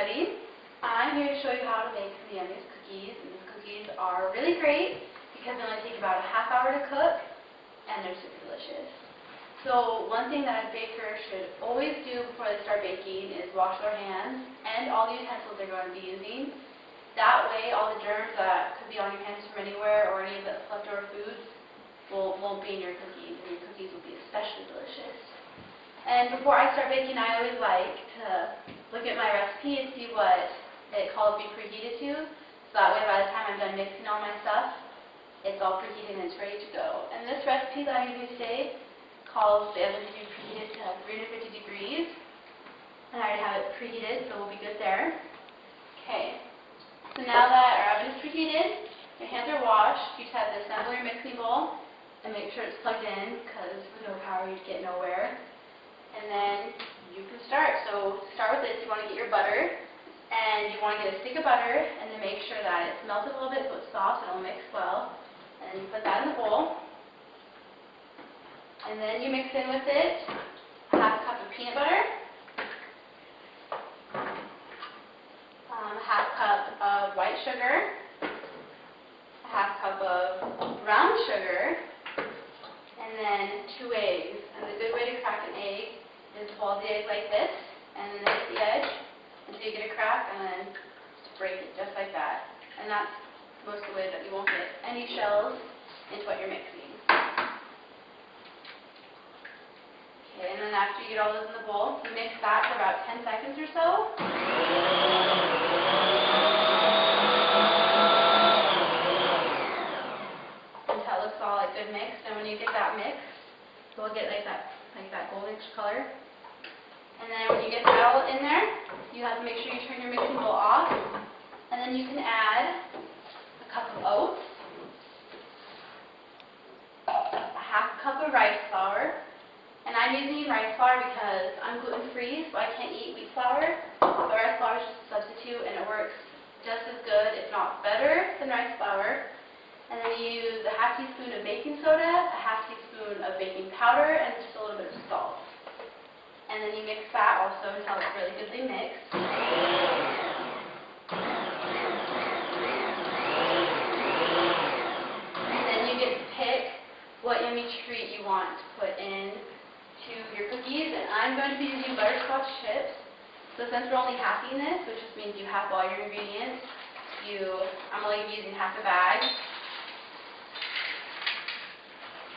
everybody. I'm here to show you how to make the yummiest cookies. And these cookies are really great because they only take about a half hour to cook and they're super delicious. So one thing that a baker should always do before they start baking is wash their hands and all the utensils they're going to be using. That way all the germs that could be on your hands from anywhere or any of the leftover foods won't be in your cookies, and your cookies will be especially delicious. And before I start baking, I always like to look at my recipe and see what it calls me preheated to. So that way by the time I'm done mixing all my stuff, it's all preheated and it's ready to go. And this recipe that I'm using today calls the oven to be preheated to 350 degrees. And I already have it preheated, so we'll be good there. Okay, so now that our oven is preheated, your hands are washed, you just have to assemble your mixing bowl and make sure it's plugged in, because with no power you'd get nowhere. And then you can start. So to start with this, you want to get your butter, and you want to get a stick of butter, and then make sure that it's melted a little bit so it's soft and it'll mix well. And then you put that in the bowl. And then you mix in with it a half cup of peanut butter, a half cup of white sugar, a half cup of brown sugar, and then 2 eggs. And the good way to crack an egg is hold the egg like this, and then at the edge until you get a crack, and then break it just like that. And that's most of the way that you won't get any shells into what you're mixing. Okay, and then after you get all those in the bowl, you mix that for about 10 seconds or so. Until it looks all like good mixed, and when you get that mix, you'll get like that goldish color. And then when you get that all in there, you have to make sure you turn your mixing bowl off. And then you can add a cup of oats, a half cup of rice flour. And I'm using rice flour because I'm gluten-free, so I can't eat wheat flour. But rice flour is just a substitute, and it works just as good, if not better, than rice flour. And then you use a half teaspoon of baking soda, a half teaspoon of baking powder, and just a little bit of salt. And then you mix that also until it's really goodly mixed. And then you get to pick what yummy treat you want to put in to your cookies. And I'm going to be using butterscotch chips. So since we're only halving this, which just means you half all your ingredients, I'm only using half a bag.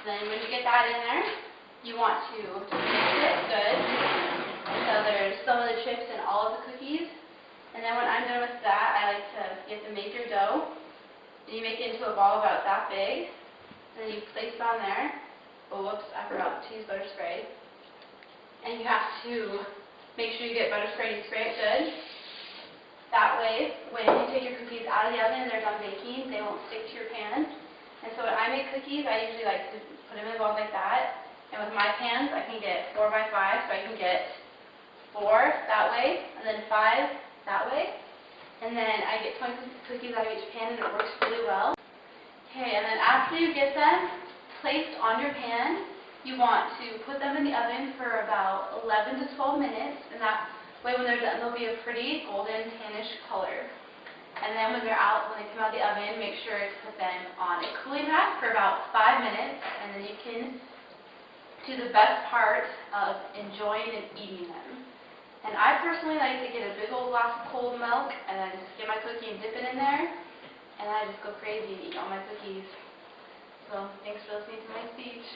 Then when you get that in there, you want to mix it good until there's some of the chips in all of the cookies. And then when I'm done with that, I like to, you have to make your dough. And you make it into a ball about that big. And then you place it on there. Oh, whoops, I forgot to use butter spray. And you have to make sure you get butter spray and spray it good. That way, when you take your cookies out of the oven and they're done baking, they won't stick to your pan. And so when I make cookies, I usually like to put them in balls like that. And with my pans, I can get 4 by 5, so I can get 4 that way, and then 5 that way. And then I get 20 cookies out of each pan, and it works really well. Okay, and then after you get them placed on your pan, you want to put them in the oven for about 11 to 12 minutes, and that way when they're done, they'll be a pretty golden tannish color. And then when they're out, when they come out of the oven, make sure to put them on a cooling rack for about 5 minutes, and then you can do the best part of enjoying and eating them. And I personally like to get a big old glass of cold milk, and then just get my cookie and dip it in there, and I just go crazy and eat all my cookies. So thanks for listening to my speech.